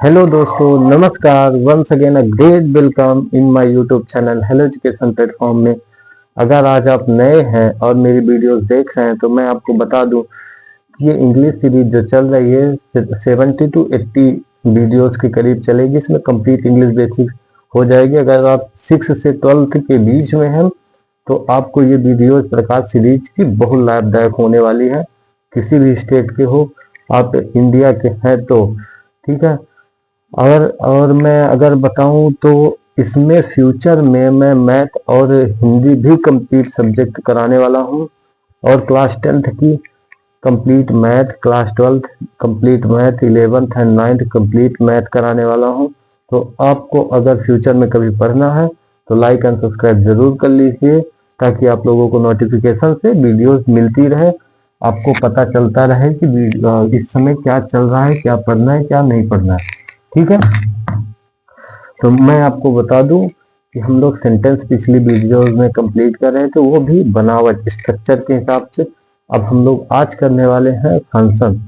Hello दोस्तों, नमस्कार। Once again a great welcome in my YouTube channel hello education platform में। अगर आज आप नए हैं और मेरी वीडियोस देख रहे हैं तो मैं आपको बता दूं कि ये इंग्लिश सीरीज जो चल रही है 70 टू 80 वीडियोस के करीब चलेगी। इसमें कंप्लीट इंग्लिश बेसिक हो जाएगी। अगर आप 6 से 12 के बीच में हैं तो आपको ये वीडियो इस प्रकार सीरीज की बहुत लाभदायक होने वाली है। किसी भी स्टेट के हो, आप इंडिया के हैं तो ठीक है। और मैं अगर बताऊं तो इसमें फ्यूचर में मैं मैथ और हिंदी भी कंप्लीट सब्जेक्ट कराने वाला हूं, और क्लास 10th की complete math, class 12th complete math, 11th and 9th complete math कराने वाला हूं। तो आपको अगर फ्यूचर में कभी पढ़ना है तो लाइक एंड सब्सक्राइब जरूर कर लीजिए, ताकि आप लोगों को नोटिफिकेशन से वीडियोस मिलती रहे, आपको पता चलता रहे कि इस समय क्या चल रहा है, क्या पढ़ना है, क्या नहीं पढ़ना है। ठीक है। तो मैं आपको बता दूं कि हम लोग सेंटेंस पिछली वीडियोस में कंप्लीट कर रहे थे, वो भी बनावट स्ट्रक्चर के हिसाब से। अब हम लोग आज करने वाले हैं फंक्शन।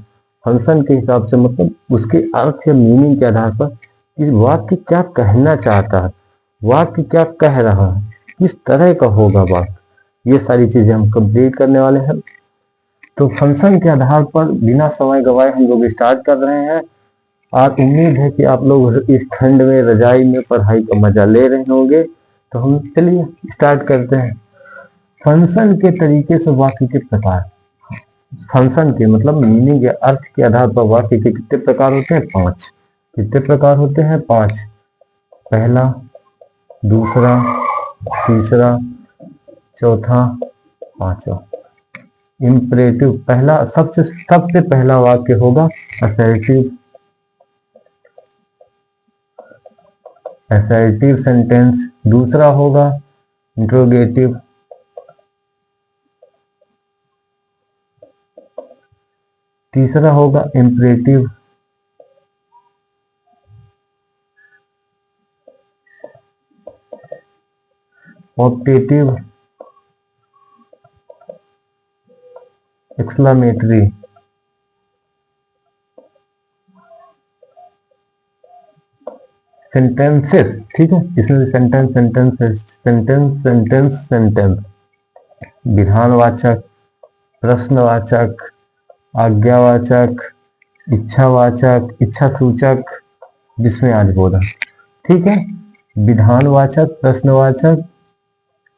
फंक्शन के हिसाब से मतलब उसके अर्थ या मीनिंग के आधार पर कि वाक्य क्या कहना चाहता है, वाक्य क्या कह रहा है, किस तरह का होगा वाक्य, ये सारी चीजें हम कंप्लीट करने वाले हैं। तो फंक्शन के आधार पर बिना समय गवाए हम लोग स्टार्ट कर रहे हैं। और उम्मीद है कि आप लोग इस ठंड में रजाई में पढ़ाई का मजा ले रहे होंगे। तो हम चलिए स्टार्ट करते हैं। फंक्शन के तरीके से वाक्य के प्रकार। फंक्शन के मतलब मीनिंग या अर्थ के आधार पर वाक्य के कितने प्रकार होते हैं? 5। कितने प्रकार होते हैं? 5। पहला, दूसरा, तीसरा, चौथा, पांचवा। इंपरेटिव पहला, सबसे पहला वाक्य होगा असर्टिव। Assertive sentence. दूसरा होगा इंट्रोगेटिव। तीसरा होगा इंपरेटिव। ऑप्टेटिव। एक्सक्लेमेटरी। सेंटेंसेस। ठीक है, इसमें sentence sentence sentence sentence sentence विधानवाचक, प्रश्नवाचक, आज्ञावाचक, इच्छावाचक, इच्छा सूचक, विस्मयादिबोधक। ठीक है। विधानवाचक, प्रश्नवाचक,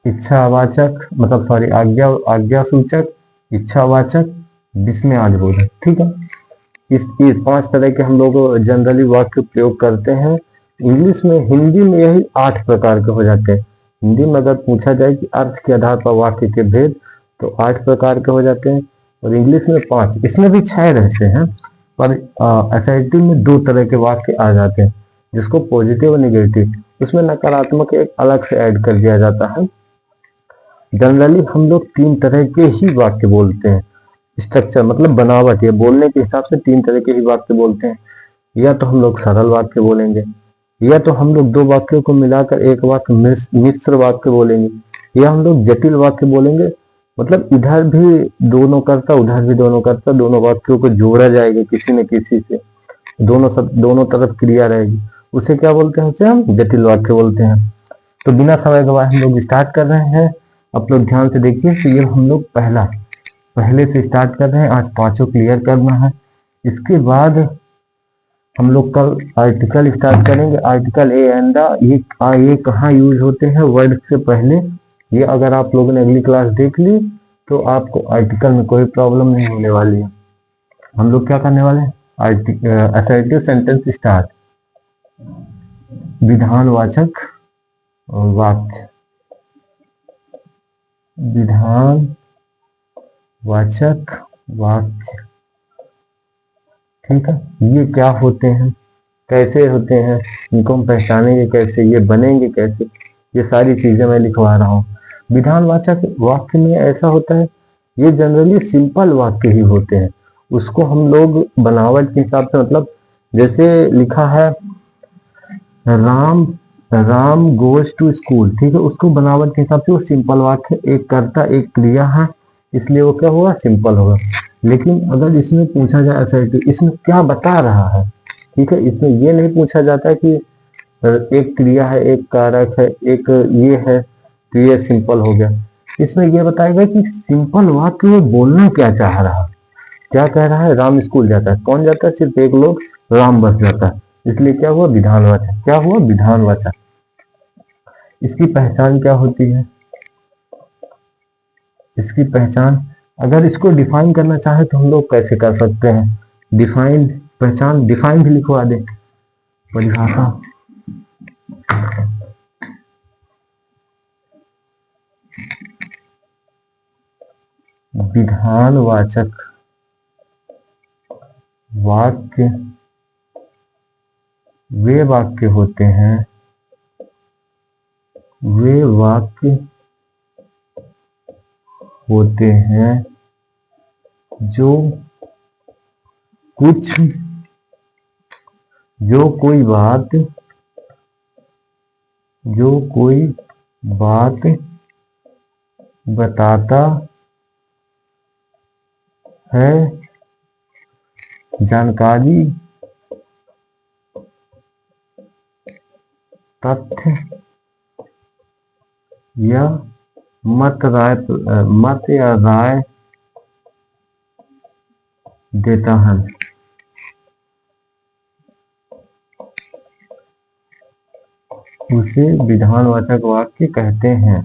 इच्छावाचक मतलब सॉरी आज्ञा सूचक, इच्छावाचक, विस्मयादिबोधक। ठीक है। इस 5 तरह के हम लोग जनरली वाक्य प्रयोग करते हैं इंग्लिश में। हिंदी में यही 8 प्रकार के हो जाते हैं। हिंदी में अगर पूछा जाए कि अर्थ के आधार पर वाक्य के भेद, तो 8 प्रकार के हो जाते हैं, और इंग्लिश में 5। इसमें भी 6 रहते हैं, पर असर्टिव में 2 तरह के वाक्य आ जाते हैं, जिसको पॉजिटिव और निगेटिव, उसमें नकारात्मक एक अलग से ऐड कर दिया जाता है। जनरली हम लोग 3 तरह के ही वाक्य बोलते हैं। स्ट्रक्चर मतलब बनावट, या बोलने के हिसाब से 3 तरह के ही वाक्य बोलते हैं। या तो हम लोग सरल वाक्य बोलेंगे, या तो हम लोग 2 वाक्यों को मिलाकर एक वाक्य मिश्र वाक्य बोलेंगे, या हम लोग जटिल वाक्य बोलेंगे। मतलब इधर भी दोनों करता, उधर भी दोनों करता, दोनों वाक्यों को जोड़ा जाएगा किसी न किसी से, दोनों तरफ क्रिया रहेगी। उसे क्या बोलते हैं? उसे हम जटिल वाक्य बोलते हैं। तो बिना समय गवाए हम लोग स्टार्ट कर रहे हैं। आप लोग ध्यान से देखिए। तो ये हम लोग पहले से स्टार्ट कर रहे हैं। आज 5 क्लियर करना है। इसके बाद हम लोग कल आर्टिकल स्टार्ट करेंगे। आर्टिकल ए एंड द, ये कहाँ यूज होते हैं वर्ड से पहले। ये अगर आप लोगों ने अगली क्लास देख ली तो आपको आर्टिकल में कोई प्रॉब्लम नहीं होने वाली है। हम लोग क्या करने वाले हैं? Assertive sentence start. विधानवाचक वाक्य। विधानवाचक वाक्य। ठीक है। ये क्या होते हैं, कैसे होते हैं, इनको हम पहचानेंगे कैसे, ये बनेंगे कैसे, ये सारी चीजें मैं लिखवा रहा हूँ। विधानवाचक वाक्य में ऐसा होता है, ये जनरली सिंपल वाक्य ही होते हैं। उसको हम लोग बनावट के हिसाब से, मतलब जैसे लिखा है राम गोज टू स्कूल, ठीक है, उसको बनावट के हिसाब से वो सिंपल वाक्य, एक कर्ता एक क्रिया है, इसलिए वो क्या होगा? सिंपल होगा। लेकिन अगर इसमें पूछा जाए असर्टिव, इसमें क्या बता रहा है, ठीक है, इसमें ये नहीं पूछा जाता कि एक क्रिया है, एक कारक है, एक ये है, तो ये सिंपल हो गया। इसमें ये बताएगा कि सिंपल वाक्य में बोलना क्या चाह रहा है। क्या कह रहा है, राम स्कूल जाता है। कौन जाता है, सिर्फ एक लोग, राम बस जाता है। इसलिए क्या हुआ, विधानवाचक। क्या हुआ, विधानवाचक। इसकी पहचान क्या होती है, इसकी पहचान, अगर इसको डिफाइन करना चाहे तो हम लोग कैसे कर सकते हैं, डिफाइन, पहचान, डिफाइन भी लिखवा दे, परिभाषा। विधानवाचक वाक्य वे वाक्य होते हैं, वे वाक्य होते हैं जो कुछ, जो कोई बात बताता है, जानकारी, तथ्य या मत या राय देता है। उसे विधानवाचक वाक्य कहते हैं।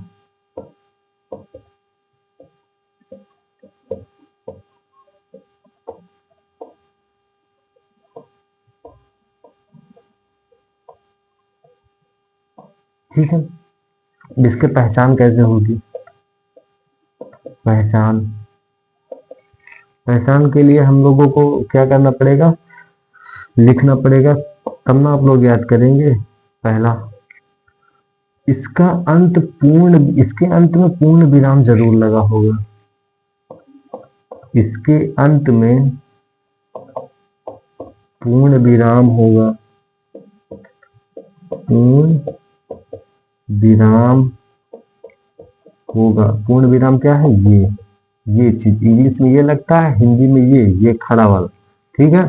ठीक है, इसके पहचान कैसे होगी, पहचान के लिए हम लोगों को क्या करना पड़ेगा, लिखना पड़ेगा, तब ना आप लोग याद करेंगे। पहला, इसका अंत इसके अंत में पूर्ण विराम जरूर लगा होगा, इसके अंत में पूर्ण विराम होगा, पूर्ण विराम होगा। पूर्ण विराम क्या है, ये चीज इंग्लिश में ये लगता है, हिंदी में ये खड़ा वाला। ठीक है,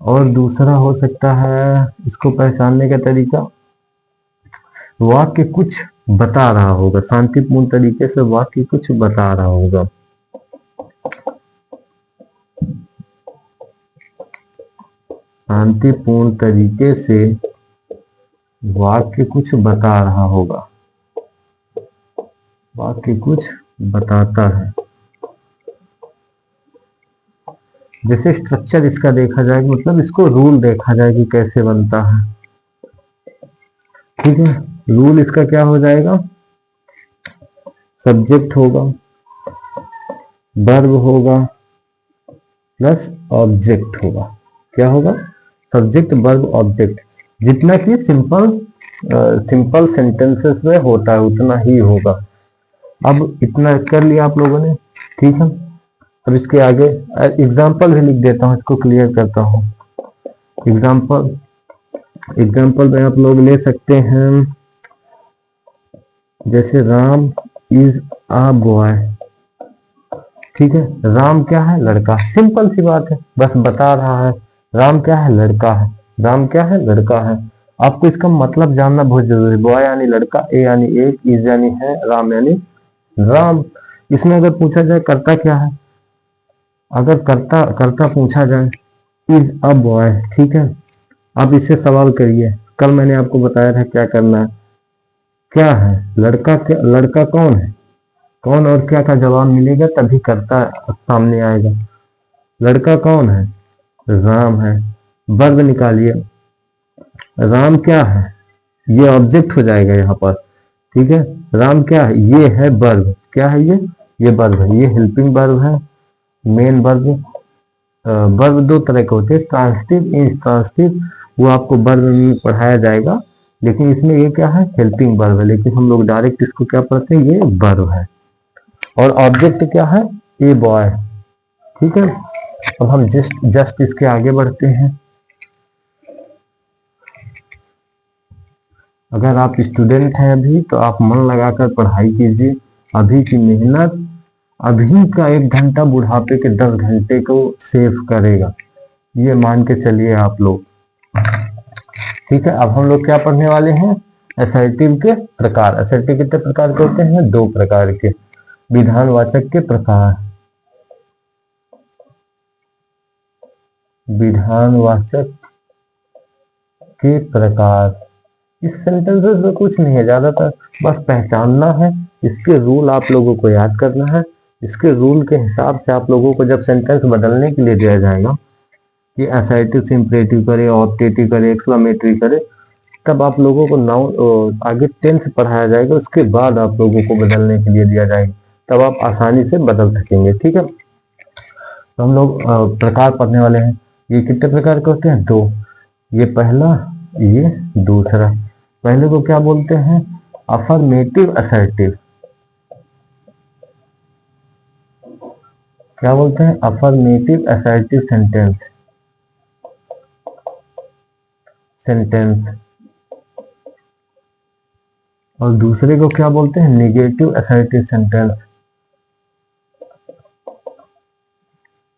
और दूसरा हो सकता है इसको पहचानने का तरीका, वाक्य कुछ बता रहा होगा, शांतिपूर्ण तरीके से वाक्य कुछ बता रहा होगा। शांतिपूर्ण तरीके से वाक्य कुछ बता रहा होगा, वाक्य कुछ बताता है। जैसे स्ट्रक्चर इसका देखा जाए, मतलब इसको रूल देखा जाए कि कैसे बनता है। ठीक है, रूल इसका क्या हो जाएगा, सब्जेक्ट होगा, वर्ब होगा, प्लस ऑब्जेक्ट होगा। क्या होगा, सब्जेक्ट, वर्ब, ऑब्जेक्ट। जितना कि सिंपल सेंटेंसेस में होता है उतना ही होगा। अब इतना कर लिया आप लोगों ने। ठीक है, अब इसके आगे एग्जाम्पल भी लिख देता हूँ, इसको क्लियर करता हूँ। एग्जाम्पल में आप लोग ले सकते हैं, जैसे राम इज अ बॉय। ठीक है, राम क्या है, लड़का। सिंपल सी बात है, बस बता रहा है राम क्या है, लड़का है। राम क्या है, लड़का है। आपको इसका मतलब जानना बहुत जरूरी है। बॉय यानी लड़का, ए यानी एक, इज यानी है, राम यानी राम। इसमें अगर पूछा जाए करता क्या है, अगर करता पूछा जाए, इज अ बॉय। ठीक है, आप इससे सवाल करिए, कल मैंने आपको बताया था क्या करना है। क्या है, लड़का, क्या लड़का कौन है, कौन और क्या का जवाब मिलेगा तभी करता सामने आएगा। लड़का कौन है, राम है। वर्ब निकालिए, राम क्या है, ये ऑब्जेक्ट हो जाएगा यहाँ पर। ठीक है, राम क्या है, ये है वर्ब। क्या है ये वर्ब है, ये हेल्पिंग वर्ब है, मेन वर्ब। वर्ब दो तरह के होते हैं, ट्रांसिटिव, इंट्रांसिटिव, वो आपको वर्ब में पढ़ाया जाएगा। लेकिन इसमें ये क्या है, हेल्पिंग वर्ब है, लेकिन हम लोग डायरेक्ट इसको क्या पढ़ते हैं, ये वर्ब है। और ऑब्जेक्ट क्या है, ए बॉय। ठीक है, अब हम जस्ट इसके आगे बढ़ते हैं। अगर आप स्टूडेंट हैं अभी, तो आप मन लगाकर पढ़ाई कीजिए। अभी की मेहनत, अभी का 1 घंटा बुढ़ापे के 10 घंटे को सेव करेगा, ये मान के चलिए आप लोग। ठीक है, अब हम लोग क्या पढ़ने वाले हैं, असर्टिव के प्रकार। असर्टिव कितने प्रकार के होते हैं, 2 प्रकार के। विधानवाचक के प्रकार, विधानवाचक के प्रकार। इस सेंटेंसेस में कुछ नहीं है ज्यादातर, बस पहचानना है, इसके रूल आप लोगों को याद करना है। इसके रूल के हिसाब से आप लोगों को जब सेंटेंस बदलने के लिए दिया जाएगा कि असर्टिव से इंपरेटिव करे, ऑप्टेटिव करे, एक्सक्लेमेटरी करे, तब आप लोगों को नाउन आगे टेंस पढ़ाया जाएगा, उसके बाद आप लोगों को बदलने के लिए दिया जाएगा, तब आप आसानी से बदल सकेंगे। ठीक है, तो हम लोग प्रकार पढ़ने वाले हैं। ये कितने प्रकार के होते हैं, 2। ये पहला, ये दूसरा। पहले को क्या बोलते हैं, अफर्मेटिव असर्टिव। क्या बोलते हैं, अफर्मेटिव असर्टिव सेंटेंस। और दूसरे को क्या बोलते हैं, निगेटिव असर्टिव सेंटेंस।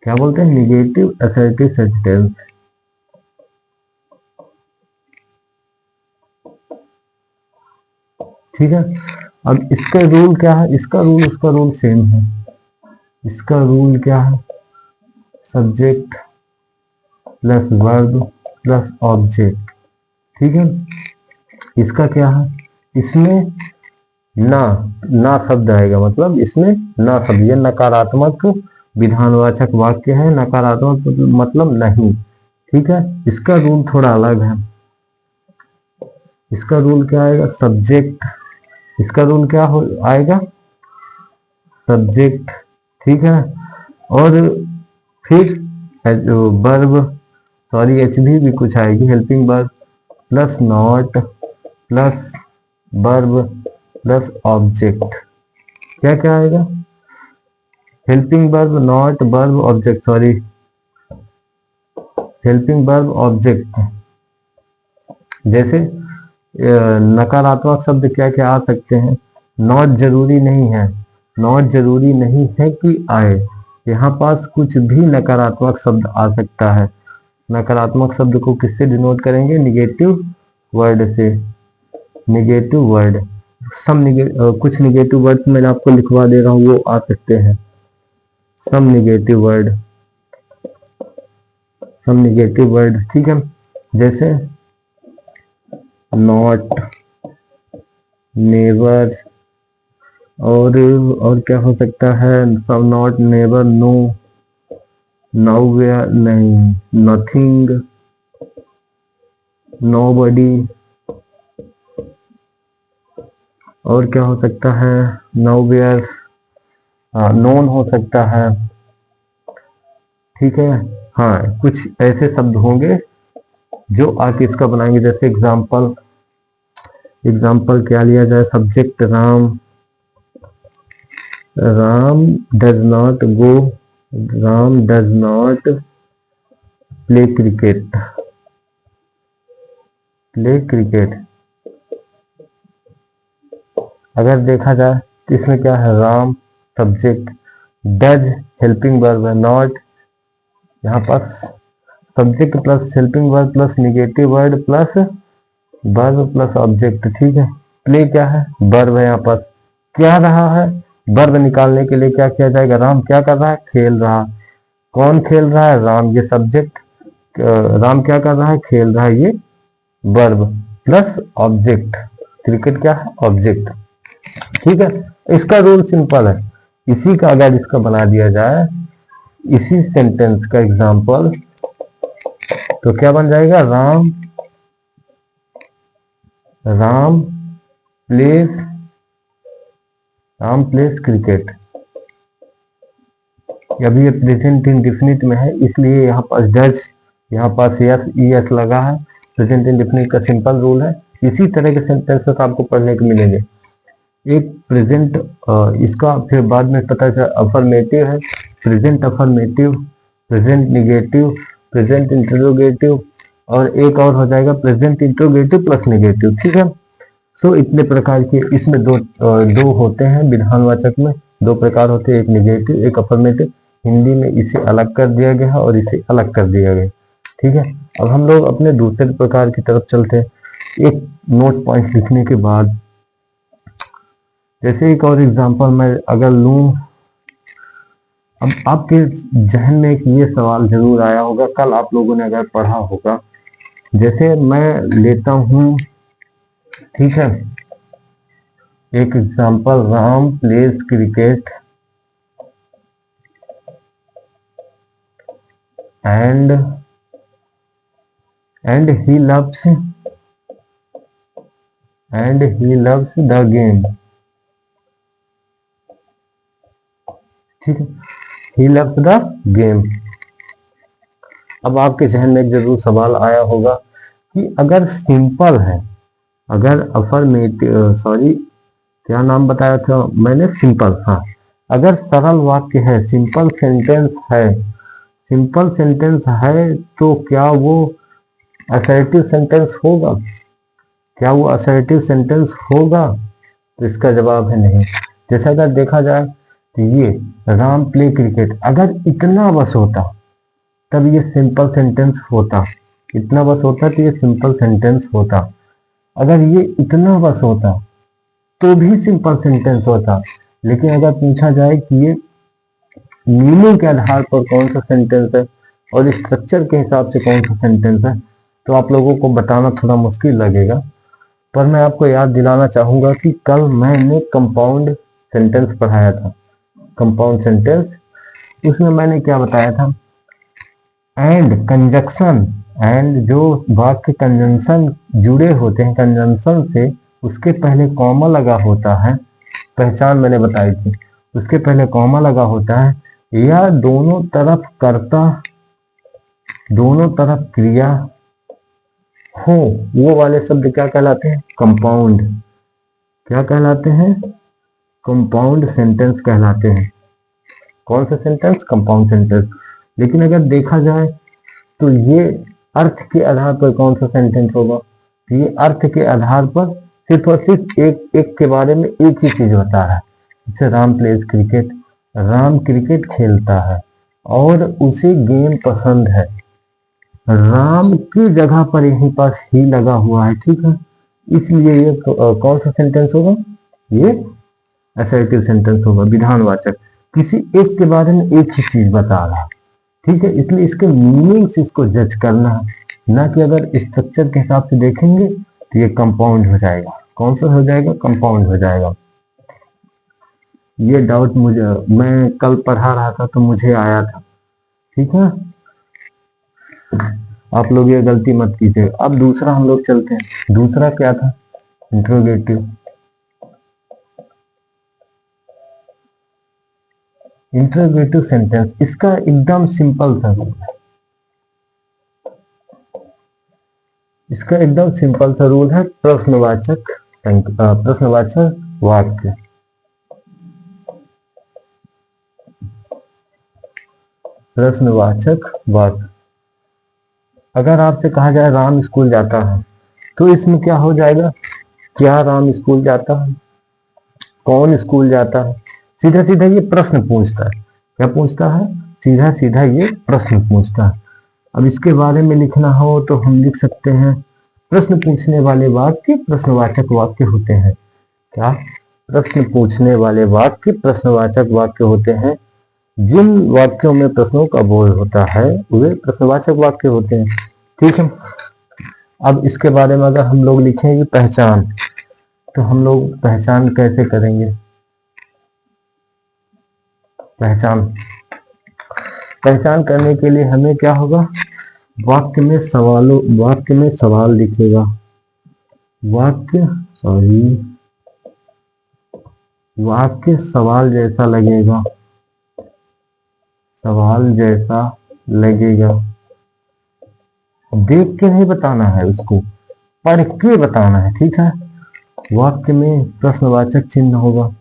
क्या बोलते हैं, निगेटिव असर्टिव सेंटेंस। ठीक है, अब इसका रूल क्या है, इसका रूल उसका रूल सेम है। इसका रूल क्या है, subject plus verb plus object. ठीक है, इसका क्या है, इसमें ना शब्द आएगा, मतलब इसमें ना शब्द, ये नकारात्मक विधानवाचक वाक्य है, नकारात्मक मतलब नहीं। ठीक है, इसका रूल थोड़ा अलग है। इसका रूल क्या आएगा, सब्जेक्ट। इसका रूल क्या आएगा, सब्जेक्ट। ठीक है, और फिर वर्ब, सॉरी एचवी भी कुछ आएगी, helping verb plus not plus verb plus object. क्या क्या आएगा, helping verb, not, verb, object, sorry helping verb, object. जैसे नकारात्मक शब्द क्या क्या आ सकते हैं, नॉट जरूरी नहीं है, नॉट जरूरी नहीं है कि आए, यहाँ पास कुछ भी नकारात्मक शब्द आ सकता है। नकारात्मक शब्द को किससे डिनोट करेंगे, निगेटिव वर्ड से। निगेटिव वर्ड, कुछ निगेटिव वर्ड मैंने आपको लिखवा दे रहा हूँ, वो आ सकते हैं। सम निगेटिव वर्ड, सम निगेटिव वर्ड। ठीक है, जैसे नॉट, नेवर, और क्या हो सकता है, सम नॉट, नेवर, नो, नाउवेयर नहीं, नथिंग, नोबडी, और क्या हो सकता है, नाउवेयर, नोन हो सकता है। ठीक है, हाँ, कुछ ऐसे शब्द होंगे जो आके इसका बनाएंगे। जैसे एग्जाम्पल क्या लिया जाए, subject Ram, Ram does not go, Ram does not play cricket, play cricket. अगर देखा जाए तो इसमें क्या है, Ram subject, does helping verb है, नॉट यहाँ पास subject plus helping verb plus negative word plus verb plus object. ठीक है, प्ले क्या है, वर्ब है, यहाँ पास क्या रहा है, वर्ब निकालने के लिए क्या किया जाएगा, राम क्या कर रहा है, खेल रहा। कौन खेल रहा है, राम, ये सब्जेक्ट, राम क्या कर रहा है, खेल रहा है, ये वर्ब प्लस ऑब्जेक्ट, क्रिकेट क्या है, ऑब्जेक्ट। ठीक है, इसका रूल सिंपल है। इसी का अगर इसका बना दिया जाए, इसी सेंटेंस का एग्जाम्पल, तो क्या बन जाएगा, राम प्लेस क्रिकेट। अभी ये प्रेजेंट इंडेफिनिट में है, इसलिए यहाँ पास डज, यहाँ पास एस लगा है। प्रेजेंट इंडेफिनिट का सिंपल रूल है। इसी तरह के सेंटेंसेस आपको पढ़ने को मिलेंगे। एक प्रेजेंट, इसका फिर बाद में पता चला अफर्मेटिव है, present affirmative, present negative, present interrogative, और एक और हो जाएगा प्रेजेंट इंटरोगेटिव प्लस निगेटिव। ठीक है, सो इतने प्रकार के इसमें दो होते हैं विधानवाचक में, 2 प्रकार होते हैं, एक निगेटिव एक अफर्मेटिव। हिंदी में इसे अलग कर दिया गया है और इसे अलग कर दिया गया। ठीक है, अब हम लोग अपने दूसरे प्रकार की तरफ चलते हैं। एक नोट पॉइंट लिखने के बाद, जैसे एक और एग्जांपल मैं अगर लूं, अब आपके जहन में एक ये सवाल जरूर आया होगा, कल आप लोगों ने अगर पढ़ा होगा। जैसे मैं लेता हूं, ठीक है, एक example, Ram pledge cricket and he loves the game, ठीक है, he loves the game। अब आपके जहन में एक जरूर सवाल आया होगा कि अगर सिंपल है, अगर अफर्मेटिव, सॉरी क्या नाम बताया था मैंने, सिंपल, हाँ, अगर सरल वाक्य है, सिंपल सेंटेंस है, सिंपल सेंटेंस है, तो क्या वो असर्टिव सेंटेंस होगा? क्या वो असर्टिव सेंटेंस होगा? तो इसका जवाब है नहीं। जैसे अगर देखा जाए तो ये राम प्ले क्रिकेट, अगर इतना बस होता तब ये सिंपल सेंटेंस होता, इतना बस होता तो ये सिंपल सेंटेंस होता। अगर ये इतना बस होता तो भी सिंपल सेंटेंस होता। लेकिन अगर पूछा जाए कि ये मीनिंग के आधार पर कौन सा सेंटेंस है और स्ट्रक्चर के हिसाब से कौन सा सेंटेंस है, तो आप लोगों को बताना थोड़ा मुश्किल लगेगा। पर मैं आपको याद दिलाना चाहूंगा कि कल मैंने कंपाउंड सेंटेंस पढ़ाया था। कंपाउंड सेंटेंस, उसमें मैंने क्या बताया था, एंड कंजक्शन, एंड जो वाक्य कंजंक्शन जुड़े होते हैं, कंजंक्शन से उसके पहले कॉमा लगा होता है, पहचान मैंने बताई थी, उसके पहले कॉमा लगा होता है, या दोनों तरफ कर्ता, दोनों तरफ क्रिया हो, वो वाले शब्द क्या कहलाते हैं? कंपाउंड। क्या कहलाते हैं? कंपाउंड सेंटेंस कहलाते हैं। कौन सा सेंटेंस? Compound sentence. लेकिन अगर देखा जाए तो ये अर्थ के आधार पर कौन सा सेंटेंस होगा? ये अर्थ के आधार पर सिर्फ और सिर्फ एक के बारे में एक ही चीज बता रहा है। जैसे Ram pledge cricket, Ram cricket खेलता है और उसे गेम पसंद है। राम की जगह पर यहीं पास ही लगा हुआ है, ठीक है, इसलिए ये कौन सा सेंटेंस होगा? ये असर्टिव सेंटेंस होगा, विधानवाचक। किसी एक के बारे में एक ही चीज बता रहा, ठीक है, इसलिए इसके मीनिंग से इसको जज करना है, ना कि अगर स्ट्रक्चर के हिसाब से देखेंगे तो ये कंपाउंड हो जाएगा। कौन सा हो जाएगा? कंपाउंड हो जाएगा। ये डाउट मुझे, मैं कल पढ़ा रहा था तो मुझे आया था, ठीक है, आप लोग ये गलती मत कीजिए। अब दूसरा हम लोग चलते हैं। दूसरा क्या था? इंट्रोगेटिव। इंट्रोगेटिव सेंटेंस, इसका एकदम सिंपल सा रूल है, इसका एकदम सिंपल सा रूल है, प्रश्नवाचक प्रश्नवाचक वाक्य। प्रश्नवाचक वाक्य। अगर आपसे कहा जाए राम स्कूल जाता है, तो इसमें क्या हो जाएगा? क्या राम स्कूल जाता है? कौन स्कूल जाता है? सीधा सीधा ये प्रश्न पूछता है। क्या पूछता है? सीधा सीधा ये प्रश्न पूछता है। अब इसके बारे में लिखना हो तो हम लिख सकते हैं, प्रश्न पूछने वाले वाक्य प्रश्नवाचक वाक्य होते हैं। क्या? प्रश्न पूछने वाले वाक्य प्रश्नवाचक वाक्य होते हैं। जिन वाक्यों में प्रश्नों का बोध होता है वे प्रश्नवाचक वाक्य होते हैं, ठीक है। अब इसके बारे में अगर हम लोग लिखेंगे पहचान, तो हम लोग पहचान कैसे करेंगे? पहचान करने के लिए हमें क्या होगा? वाक्य में सवाल लिखेगा, वाक्य सवाल जैसा लगेगा, देख के नहीं बताना है, उसको पढ़ के बताना है, ठीक है। वाक्य में प्रश्नवाचक चिन्ह होगा,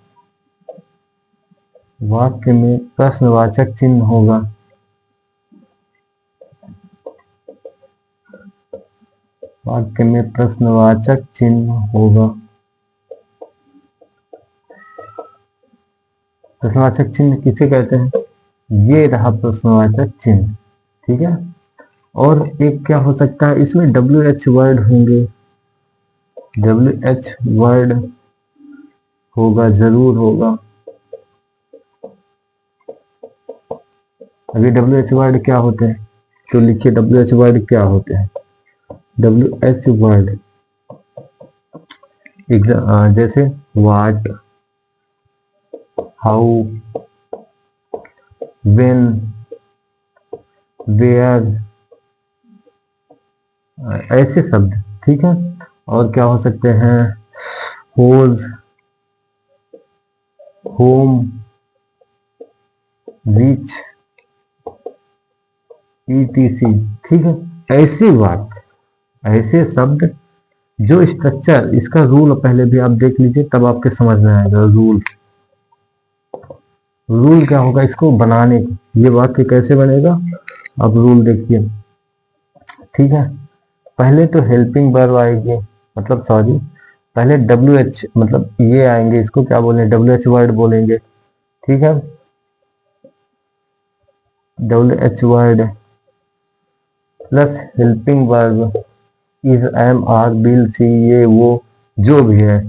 वाक्य में प्रश्नवाचक चिन्ह होगा, वाक्य में प्रश्नवाचक चिन्ह होगा। प्रश्नवाचक चिन्ह किसे कहते हैं? ये रहा प्रश्नवाचक चिन्ह, ठीक है। और एक क्या हो सकता है, इसमें WH वर्ड होंगे, WH वर्ड होगा, जरूर होगा। अभी WH वर्ड क्या होते हैं, तो लिखिए WH वर्ड क्या होते हैं। WH वर्ड जैसे व्हाट, हाउ, व्हेन, वेयर, ऐसे शब्द, ठीक है। और क्या हो सकते हैं, होज, होम, विच, ETC, ठीक है। ऐसी बात, ऐसे शब्द जो स्ट्रक्चर, इसका रूल पहले भी आप देख लीजिए, तब आपके समझ में आएगा। रूल, रूल क्या होगा इसको बनाने का, ये वाक्य कैसे बनेगा, अब रूल देखिए, ठीक है। पहले तो हेल्पिंग वर्ब आएगी, मतलब सॉरी, पहले WH मतलब ये आएंगे, इसको क्या बोलें, WH वर्ड बोलेंगे, ठीक है। WH word plus helping verb is, am, are, will, सी, ये वो जो भी है।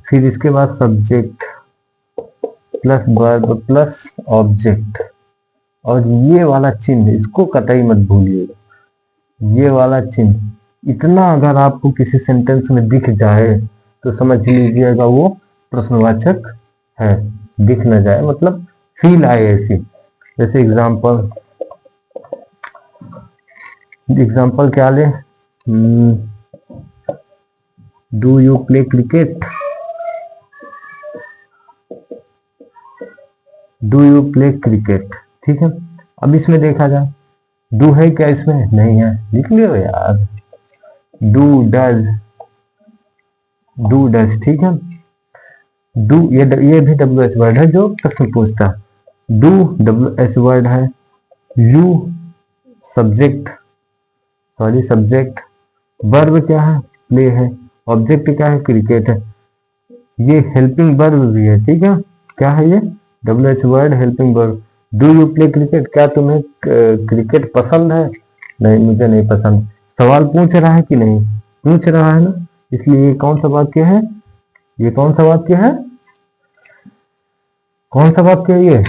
फिर इसके बाद subject plus verb plus object, और ये वाला चिन्ह इसको कतई मत भूलिएगा, ये वाला चिन्ह इतना अगर आपको किसी सेंटेंस में दिख जाए तो समझ लीजिएगा वो प्रश्नवाचक है। दिख न जाए मतलब फील आए ऐसी, जैसे एग्जाम्पल, एग्जाम्पल क्या ले, do you play cricket, do you play cricket, ठीक है। अब इसमें देखा जाए, डू है क्या इसमें, नहीं है, लिख लियो यार, डू, डज, डू डज, ठीक है। डू ये भी WH वर्ड है जो प्रश्न पूछता है। डू WH वर्ड है, you subject, sorry subject, verb क्या है, प्ले है, ऑब्जेक्ट क्या है, क्रिकेट है, ये हेल्पिंग वर्ब भी है, ठीक है। क्या है ये, WH word helping verb. Do you play cricket, क्या तुम्हें क्रिकेट पसंद है, नहीं मुझे नहीं पसंद। सवाल पूछ रहा है कि नहीं, पूछ रहा है ना, इसलिए ये कौन सा वाक्य है, ये कौन सा वाक्य है, कौन सा वाक्य है ये,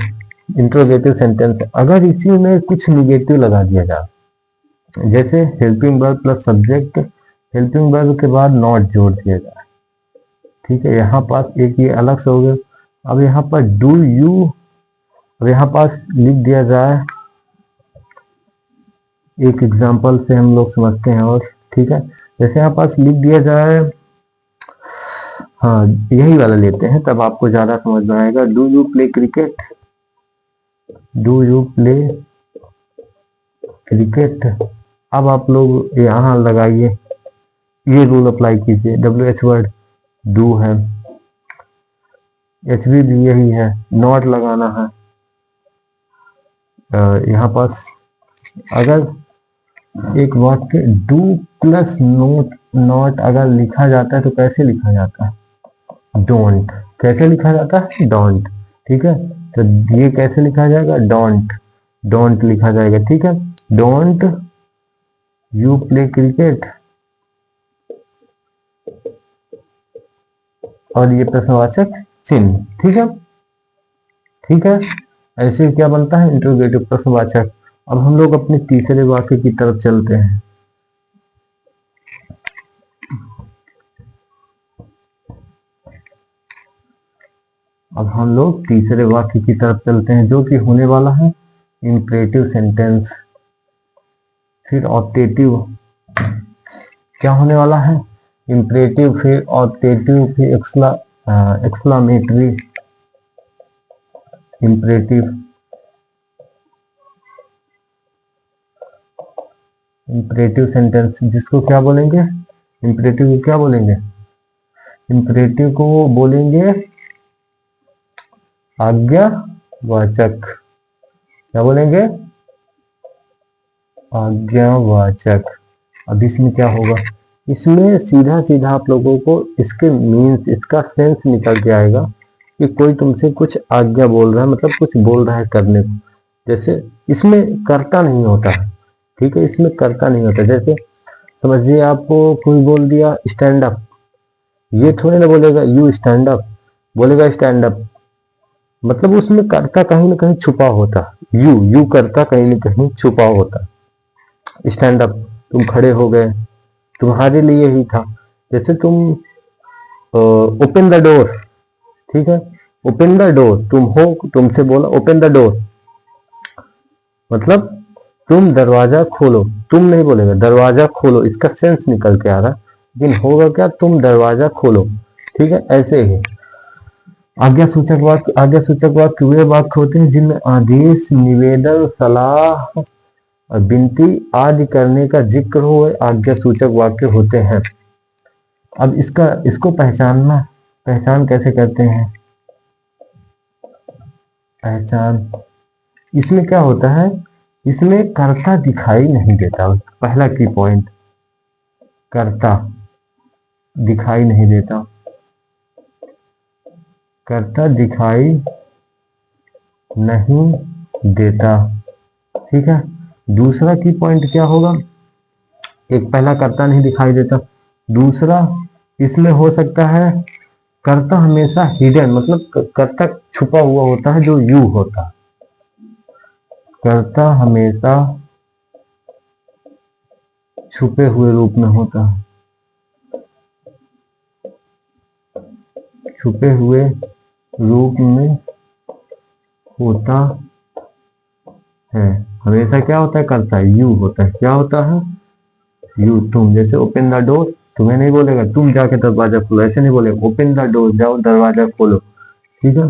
इंट्रोगेटिव सेंटेंस। अगर इसी में कुछ निगेटिव लगा दिया जाए, जैसे helping verb plus subject, helping verb के बाद नॉट जोड़ दिया जाए, ठीक है। यहाँ पास एक ये अलग से हो गया। अब यहाँ पर डू यू, अब यहाँ पास लिख दिया जाए, एक एग्जांपल से हम लोग समझते हैं, और ठीक है, जैसे यहाँ पास लिख दिया जाए, हाँ यही वाला लेते हैं तब आपको ज्यादा समझ में आएगा। Do you play cricket, do you play cricket. अब आप लोग यहाँ लगाइए, ये रूल अप्लाई कीजिए, WH वर्ड डू है, HV भी यही है, नॉट लगाना है। यहाँ पास अगर एक वाक्य डू प्लस नोट नॉट अगर लिखा जाता है तो कैसे लिखा जाता है, डोंट, कैसे लिखा जाता है, डोंट, ठीक है। तो ये कैसे लिखा जाएगा, डोंट, डोंट लिखा जाएगा, ठीक है। डोंट यू प्ले क्रिकेट, और ये प्रश्नवाचक चिन्ह, ठीक है, ठीक है। ऐसे क्या बनता है, इंट्रोगेटिव प्रश्नवाचक। अब हम लोग अपने तीसरे वाक्य की तरफ चलते हैं। अब हम लोग तीसरे वाक्य की तरफ चलते हैं, जो कि होने वाला है इंपरेटिव सेंटेंस। फिर ऑप्टेटिव, क्या होने वाला है, इंपरेटिव, फिर ऑप्टेटिव, फिर एक्सक्लामेटरी, इंपरेटिव, इंपरेटिव सेंटेंस जिसको क्या बोलेंगे, इंपरेटिव को क्या बोलेंगे, इंपरेटिव को बोलेंगे आज्ञावाचक, क्या बोलेंगे, आज्ञावाचक। अब इसमें क्या होगा, इसमें सीधा सीधा आप लोगों को इसके मीन्स, इसका सेंस निकल के आएगा कि कोई तुमसे कुछ आज्ञा बोल रहा है, मतलब कुछ बोल रहा है करने को। जैसे इसमें कर्ता नहीं होता है, ठीक है, इसमें कर्ता नहीं होता। जैसे समझिए आपको कोई बोल दिया स्टैंड अप, ये थोड़ी ना बोलेगा यू स्टैंड अप, बोलेगा स्टैंड अप, मतलब उसमें कर्ता कहीं ना कहीं छुपा होता। यू कर्ता कहीं ना कहीं छुपा होता। स्टैंड अप, तुम खड़े हो गए, तुम्हारे लिए ही था। जैसे तुम ओपन द डोर, ठीक है, ओपन द डोर, तुम हो, तुमसे बोला ओपन द डोर, मतलब तुम दरवाजा खोलो, तुम नहीं बोलेगा दरवाजा खोलो, इसका सेंस निकल के आ रहा, लेकिन होगा क्या, तुम दरवाजा खोलो। ठीक है, ऐसे ही आज्ञा सूचक वाक्य वे वाक्य होते हैं जिनमें आदेश, निवेदन, सलाह और विनती आदि करने का जिक्र हो, आज्ञा सूचक वाक्य होते हैं। अब इसको पहचान कैसे करते हैं? पहचान, इसमें क्या होता है, इसमें कर्ता दिखाई नहीं देता। पहला की पॉइंट, कर्ता दिखाई नहीं देता, कर्ता दिखाई नहीं देता। ठीक है, दूसरा की पॉइंट क्या होगा, एक पहला कर्ता नहीं दिखाई देता, दूसरा इसमें हो सकता है कर्ता हमेशा हिडन, मतलब कर्ता छुपा हुआ होता है, जो यू होता, कर्ता हमेशा छुपे हुए रूप में होता है, छुपे हुए रूप में होता है। हमेशा क्या होता है, कर्ता यू होता है, क्या होता है, यू। तुम, जैसे ओपन द डोर, तुम्हें नहीं बोलेगा तुम जाके दरवाजा खोलो, ऐसे नहीं बोलेगा, ओपन द डोर, जाओ दरवाजा खोलो। ठीक है,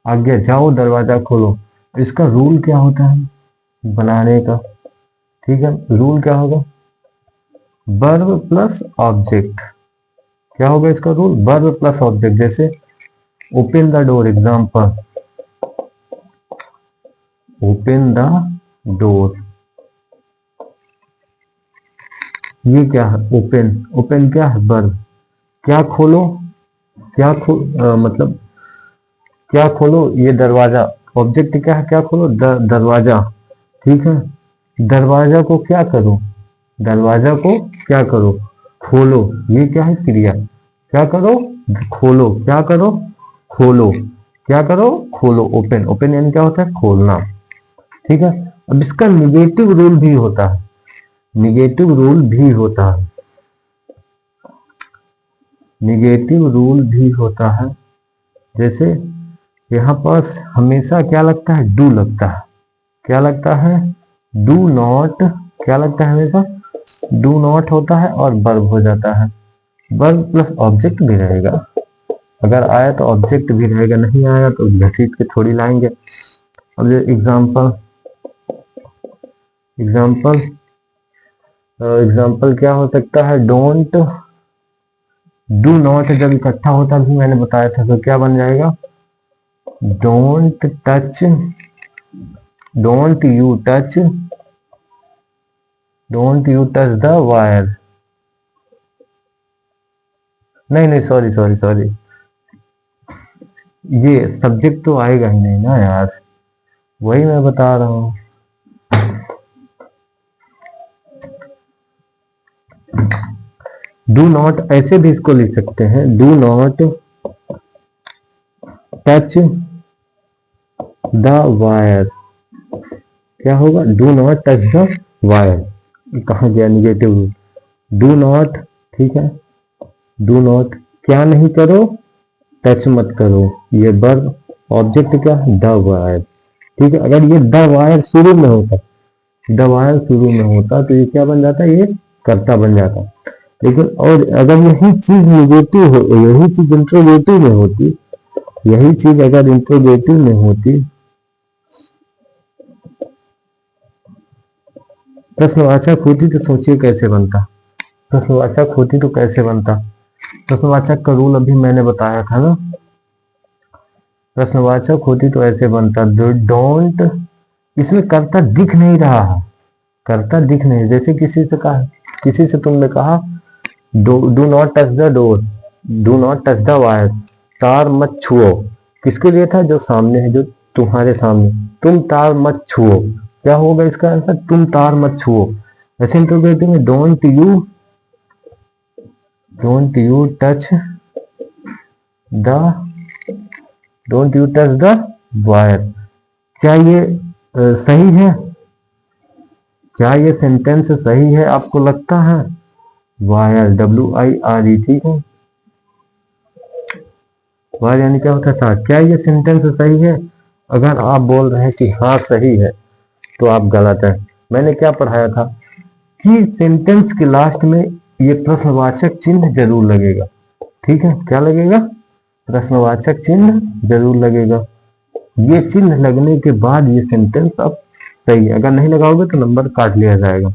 आज्ञा जाओ दरवाजा खोलो, इसका रूल क्या होता है बनाने का? ठीक है, रूल क्या होगा, वर्ब प्लस ऑब्जेक्ट। क्या होगा इसका रूल, वर्ब प्लस ऑब्जेक्ट। जैसे open the door, example, open the door, ये क्या है, ओपन, ओपन क्या है, वर्ब, क्या खोलो, मतलब क्या खोलो, ये दरवाजा, ऑब्जेक्ट क्या है, क्या खोलो, दरवाजा। ठीक है, दरवाजा को क्या करो, दरवाजा को क्या करो, खोलो, ये क्या है, क्रिया, क्या करो, खोलो, क्या करो, खोलो, क्या करो, खोलो। ओपन, ओपन यानी क्या होता है, खोलना। ठीक है, अब इसका निगेटिव रूल भी होता है, निगेटिव रूल भी होता है, निगेटिव रूल भी होता है। जैसे यहाँ पास हमेशा क्या लगता है, डू लगता है, क्या लगता है, डू नॉट, क्या लगता है हमेशा, डू नॉट होता है और वर्ब हो जाता है, वर्ब प्लस ऑब्जेक्ट भी रहेगा, अगर आया तो ऑब्जेक्ट भी रहेगा, नहीं आया तो घसीट के थोड़ी लाएंगे। अब जो एग्जाम्पल, एग्जाम्पल एग्जाम्पल क्या हो सकता है, डोंट, डू नॉट जब इकट्ठा होता भी मैंने बताया था, तो क्या बन जाएगा, don't touch, don't you touch, don't you touch the wire, नहीं नहीं, सॉरी सॉरी सॉरी, ये सब्जेक्ट तो आएगा ही नहीं ना यार, वही मैं बता रहा हूँ। डू नॉट ऐसे भी इसको लिख सकते हैं, do not touch the wire, क्या होगा, do not touch the wire, कहा गया निगेटिव रूल, डू नॉट, ठीक है, डू नॉट, क्या नहीं करो, टच मत करो, ये वर्ब, ऑब्जेक्ट क्या, द वायर। ठीक है, अगर ये द वायर शुरू में होता, द वायर शुरू में होता तो ये क्या बन जाता, ये कर्ता बन जाता। लेकिन और अगर यही चीज निगेटिव हो, यही चीज इंट्रोगेटिव में होती, यही चीज अगर इंट्रोगेटिव में होती, प्रश्नवाचक होती, तो सोचिए कैसे बनता, प्रश्नवाचक होती तो कैसे बनता। प्रश्नवाचक का रूल अभी मैंने बताया था ना, प्रश्नवाचक होती तो ऐसे बनता, डोंट, इसमें कर्ता दिख नहीं रहा है, कर्ता दिख नहीं, जैसे किसी से कहा, किसी से तुमने कहा do not touch the door, do not touch the wire, तार मत छुओ, किसके लिए था, जो सामने है, जो तुम्हारे सामने, तुम तार मत छुओ, क्या होगा इसका आंसर, तुम तार मत छुओ। ऐसे इंटरोगेटिव में don't you touch the wire. क्या ये सही है? क्या ये सेंटेंस सही है आपको लगता है? वायर, WIRE, ठीक है। वायर यानी क्या होता था? क्या ये सेंटेंस सही है? अगर आप बोल रहे हैं कि हाँ सही है तो आप गलत है। मैंने क्या पढ़ाया था कि सेंटेंस के लास्ट में ये प्रश्नवाचक चिन्ह जरूर लगेगा, ठीक है। क्या लगेगा? प्रश्नवाचक चिन्ह जरूर लगेगा। ये चिन्ह लगने के बाद ये सेंटेंस अब सही है। अगर नहीं लगाओगे तो नंबर काट लिया जाएगा।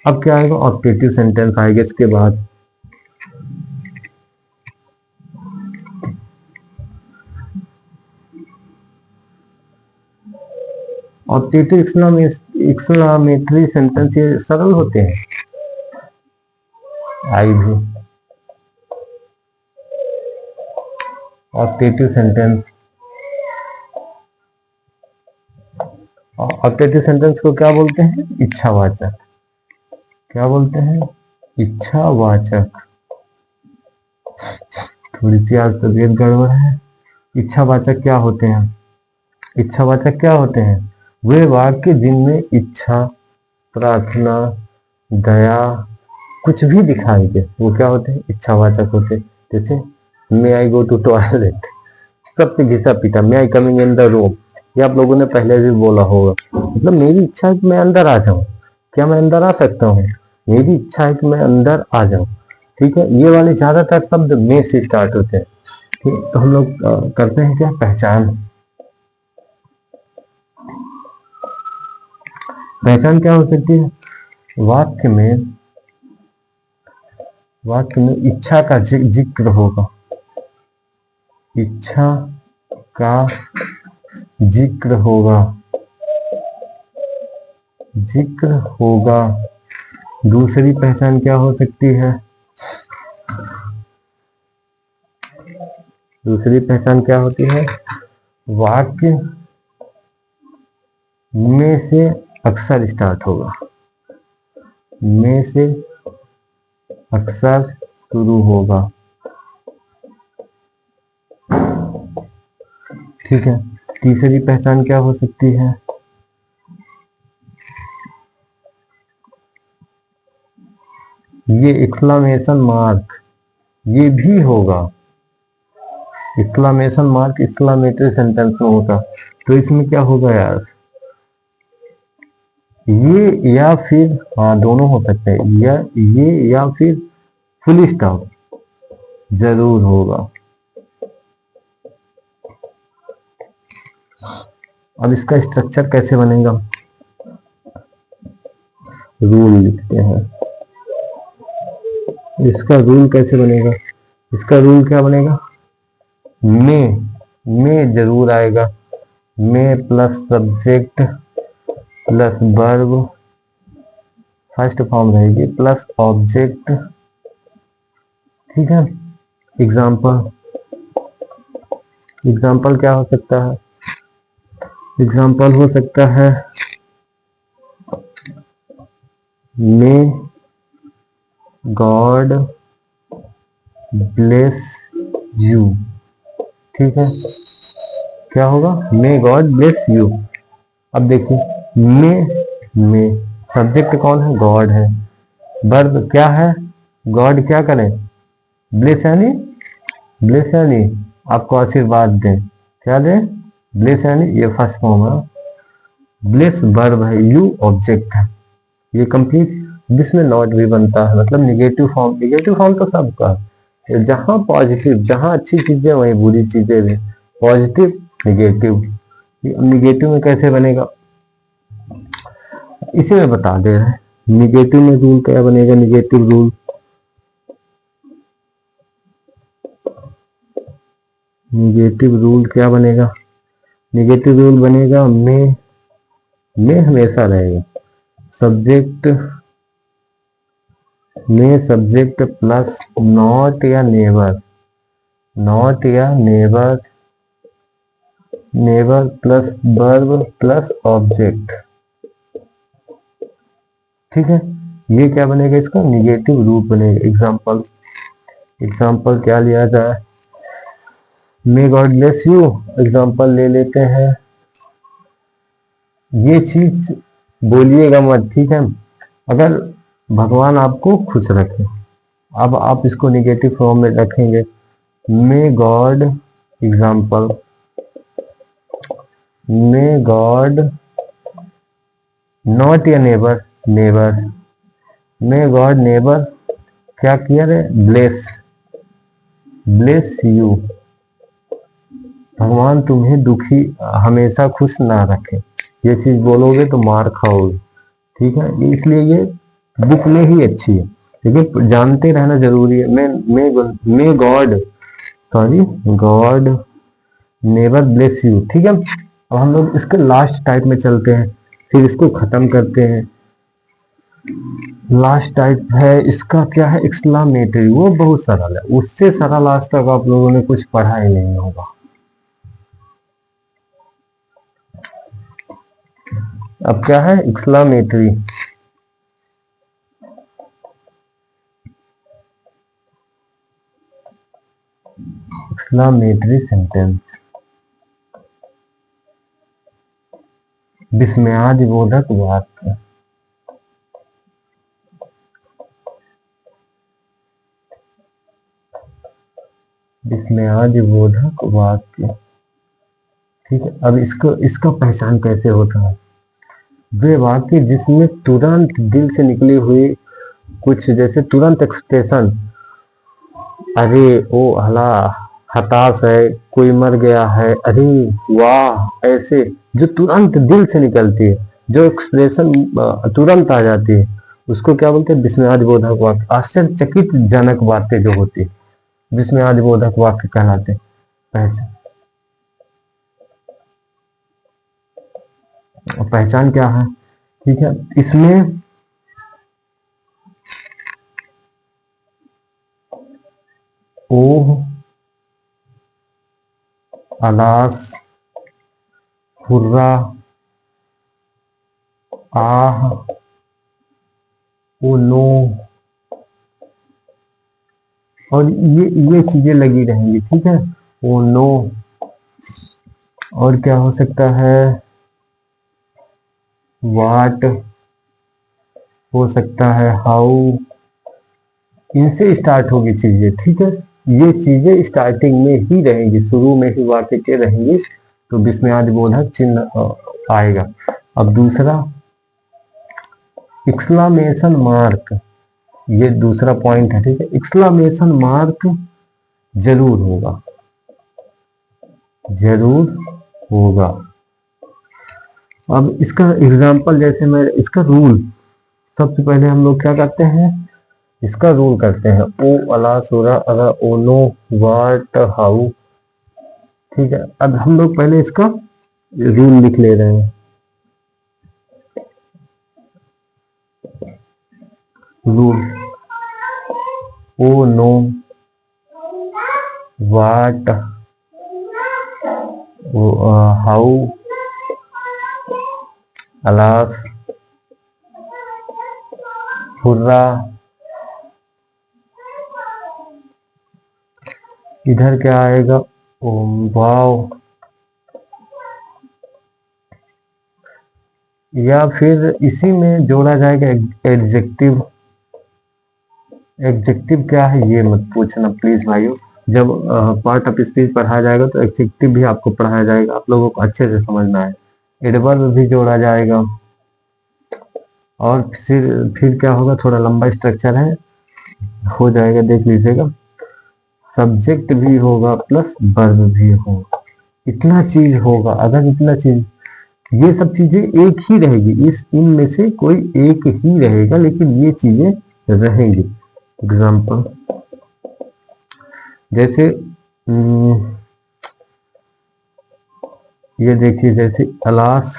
अब क्या आएगा? ऑब्जेक्टिव सेंटेंस आएगा इसके बाद। ऑब्जेक्टिव एक्सक्लामेटरी सेंटेंस ये सरल होते हैं। आई भी ऑब्जेक्टिव सेंटेंस, ऑब्जेक्टिव सेंटेंस को क्या बोलते हैं? इच्छावाचक। क्या बोलते हैं? इच्छावाचक। थोड़ी सी आज तबीयत गड़बड़ है। इच्छावाचक क्या होते हैं? इच्छावाचक क्या होते हैं? वे वाक्य जिनमें इच्छा, प्रार्थना, दया कुछ भी दिखाई दे वो क्या होते हैं? इच्छावाचक होते हैं। जैसे मे आई गो टू टॉयलेट, सबसे घिसा पीटा, may I coming in the room, ये आप लोगों ने पहले भी बोला होगा। मतलब मेरी इच्छा है कि मैं अंदर आ जाऊं। क्या मैं अंदर आ सकता हूँ? मेरी इच्छा है कि मैं अंदर आ जाऊं, ठीक है। ये वाले ज्यादातर शब्द मे से स्टार्ट होते हैं, ठीक। तो हम लोग करते हैं क्या? पहचान। पहचान क्या हो सकती है? वाक्य में इच्छा का जिक्र होगा। इच्छा का जिक्र होगा, दूसरी पहचान क्या हो सकती है? दूसरी पहचान क्या होती है? वाक्य में से अक्सर स्टार्ट होगा, में से अक्सर शुरू होगा, ठीक है। तीसरी पहचान क्या हो सकती है? ये एक्सक्लेमेशन मार्क ये भी होगा। एक्सक्लेमेशन मार्क एक्सक्लेमेटरी सेंटेंस में होगा, तो इसमें क्या होगा यार? ये या फिर, हाँ दोनों हो सकते हैं, ये या फिर फुल स्टॉप जरूर होगा। अब इसका स्ट्रक्चर कैसे बनेगा? रूल लिखते हैं। इसका रूल कैसे बनेगा? इसका रूल क्या बनेगा? में जरूर आएगा। में plus subject plus verb, first form रहेगी, प्लस ऑब्जेक्ट, ठीक है। एग्जाम्पल क्या हो सकता है? एग्जाम्पल हो सकता है मे गॉड ब्लेस यू, ठीक है। क्या होगा? May God bless you. अब देखिए में सब्जेक्ट कौन है? गॉड है। वर्ब क्या है? गॉड क्या करे? ब्लेस यानी आपको आशीर्वाद दे। क्या दे? ब्लेस यानी ये फर्स्ट फॉर्म है। ब्लेस वर्ब है, यू ऑब्जेक्ट है। ये कंप्लीट जिसमें नॉट भी बनता है, मतलब निगेटिव फॉर्म। निगेटिव फॉर्म तो सबका है, जहां पॉजिटिव, जहां अच्छी चीजें वहीं बुरी चीजें भी। पॉजिटिव निगेटिव, निगेटिव में कैसे बनेगा इसे मैं बता दे रहा है। निगेटिव में रूल क्या बनेगा? निगेटिव रूल क्या बनेगा? निगेटिव रूल बनेगा में हमेशा रहेगा। सब्जेक्ट में सब्जेक्ट प्लस नॉट या never, never plus verb plus object, ठीक है। ये क्या बनेगा, इसका निगेटिव रूप बनेगा। एग्जाम्पल क्या लिया जाए, may God bless you example ले लेते हैं। ये चीज बोलिएगा मत, ठीक है, अगर भगवान आपको खुश रखे। अब आप इसको निगेटिव फॉर्म में रखेंगे, may God example, may God not a neighbour, may God neighbour क्या किया है, ब्लेस यू, भगवान तुम्हें दुखी हमेशा खुश ना रखे। ये चीज बोलोगे तो मार खाओगे, ठीक है, इसलिए ये बुक में ही अच्छी है, लेकिन जानते रहना जरूरी है। May God God never bless you, ठीक है। अब हम लोग इसके लास्ट टाइप में चलते हैं, फिर इसको खत्म करते हैं। लास्ट टाइप है इसका, क्या है, एक्सक्लामेटरी। वो बहुत सरल है, उससे सरल आज तक आप लोगों ने कुछ पढ़ा ही नहीं होगा। अब क्या है एक्सक्लामेटरी, सेंटेंस, विस्मयादिबोधक वाक्य, विस्मयादिबोधक वाक्य, ठीक है। अब इसका पहचान कैसे होता है, वे वाक्य जिसमें तुरंत दिल से निकली हुई कुछ, जैसे तुरंत एक्सप्रेशन, अरे ओ हला, हताश है, कोई मर गया है, अरे वाह, ऐसे जो तुरंत दिल से निकलती है, जो एक्सप्रेशन तुरंत आ जाती है, उसको क्या बोलते हैं, विस्मयादिबोधक वाक्य। आश्चर्यचकित जनक बातें जो होती है, विस्मयादिबोधक वाक्य कहलाते हैं। पहचान क्या है, ठीक है, इसमें ओह, अलास, हुर्रा, आह, ओ नो, और ये चीजें लगी रहेंगी, ठीक है। ओ नो, और क्या हो सकता है, वाट हो सकता है, हाउ, इनसे स्टार्ट होगी चीजें, ठीक है। ये चीजें स्टार्टिंग में ही रहेंगी, शुरू में ही वाक्य के रहेंगी, तो विस्मयादिबोधक चिन्ह आएगा। अब दूसरा एक्सक्लामेशन मार्क, ये दूसरा पॉइंट है, ठीक है। एक्सक्लामेशन मार्क जरूर होगा। अब इसका एग्जाम्पल, जैसे मैं इसका रूल, सबसे पहले हम लोग क्या करते हैं, इसका रूल करते हैं, ओ अला सोरा अरा ओ नो वाट हाउ, ठीक है। अब हम लोग पहले इसका रूल लिख ले रहे हैं, rule, oh know what how alas hurrah, इधर क्या आएगा, वाव, या फिर इसी में जोड़ा जाएगा एडजेक्टिव। एडजेक्टिव क्या है ये मत पूछना प्लीज भाइयों, जब पार्ट ऑफ स्पीच पढ़ाया जाएगा तो एडजेक्टिव भी आपको पढ़ाया जाएगा, आप लोगों को अच्छे से समझना है। एडवर्ब भी जोड़ा जाएगा, और फिर क्या होगा, थोड़ा लंबा स्ट्रक्चर है, हो जाएगा, देख लीजिएगा। सब्जेक्ट भी होगा प्लस वर्ब भी होगा, इतना चीज होगा। अगर इतना चीज, ये सब चीजें एक ही रहेगी, इनमें से कोई एक ही रहेगा, लेकिन ये चीजें रहेंगी। एग्जाम्पल, जैसे ये देखिए, जैसे अलास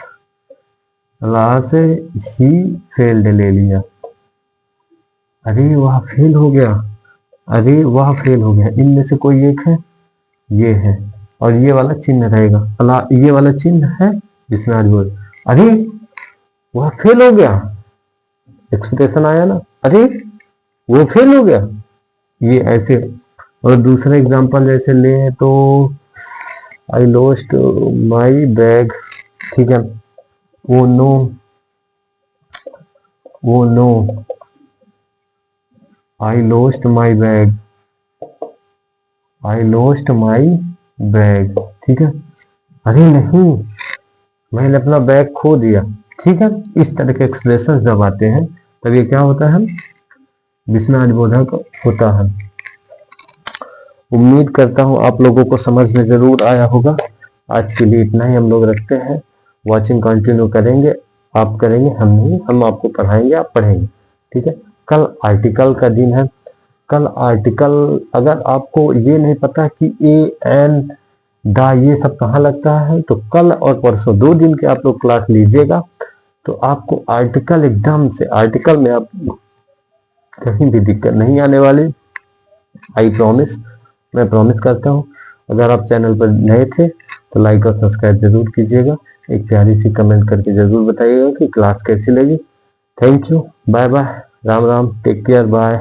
ही फेल्ड ले लिया, अरे वह फेल हो गया, अरे वह फेल हो गया, इनमें से कोई एक है, ये है, और ये वाला चिन्ह रहेगा, ये वाला चिन्ह है विस्मयादिबोधक, अरे वह फेल हो गया, एक्सप्रेशन आया ना, अरे वो फेल हो गया, ये ऐसे। और दूसरा एग्जांपल जैसे ले तो आई लॉस्ट माई बैग, ठीक है, वो नो, वो no I lost my bag, I lost my bag, ठीक है, अरे नहीं मैंने अपना बैग खो दिया, ठीक है। इस तरह के एक्सप्रेशन जब आते हैं तब ये क्या होता है, विस्मयादिबोधक होता है। उम्मीद करता हूँ आप लोगों को समझ में जरूर आया होगा। आज के लिए इतना ही हम लोग रखते हैं। वॉचिंग कंटिन्यू करेंगे, आप करेंगे, हम नहीं, हम आपको पढ़ाएंगे, आप पढ़ेंगे, ठीक है। कल आर्टिकल का दिन है। कल आर्टिकल, अगर आपको ये नहीं पता कि ए एन दा ये सब कहाँ लगता है, तो कल और परसों 2 दिन के आप लोग क्लास लीजिएगा, तो आपको आर्टिकल एकदम से, आर्टिकल में आप कहीं भी दिक्कत नहीं आने वाली, आई प्रॉमिस, मैं प्रॉमिस करता हूँ। अगर आप चैनल पर नए थे तो लाइक और सब्सक्राइब जरूर कीजिएगा। एक प्यारी सी कमेंट करके जरूर बताइएगा कि क्लास कैसी लगी। Thank you, bye bye, Ram Ram, take care, bye.